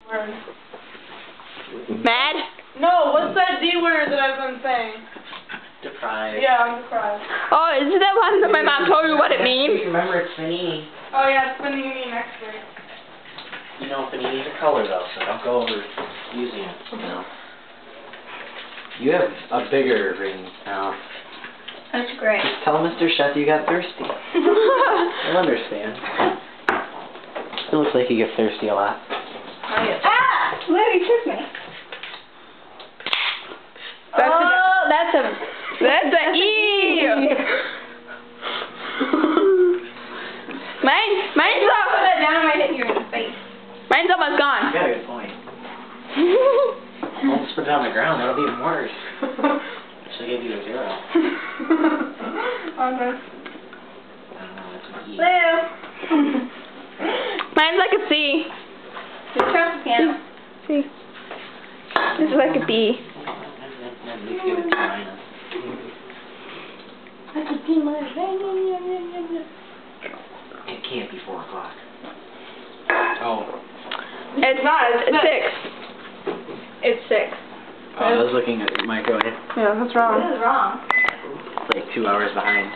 Word. Mad? No, what's that D word that I've been saying? Deprived. Yeah, I'm deprived. Oh, is it that one that my mom told you what it means? Remember, it's panini. Oh yeah, it's panini next week. You know, panini's a color though, so don't go over using it. No. You have a bigger ring now. That's great. Just tell Mr. Chef you got thirsty. He'll understand. It looks like you get thirsty a lot. Ah! Larry took me. That's a E. Mine's up. Put that down, I might hit you in the face. Mine's almost You gone. got a good point. Don't just put it on the ground, that'll be even worse. She'll give you a 0. Okay. I don't know, that's an E. Lou. Mine's like a C. Just trust the piano. C. This is like a B. At least give it 2 minus. That's a D minus. It can't be 4 o'clock. Oh. It's not. It's 6. It's 6. I was looking at the microwave. Yeah, that's wrong. This is wrong. It's like 2 hours behind.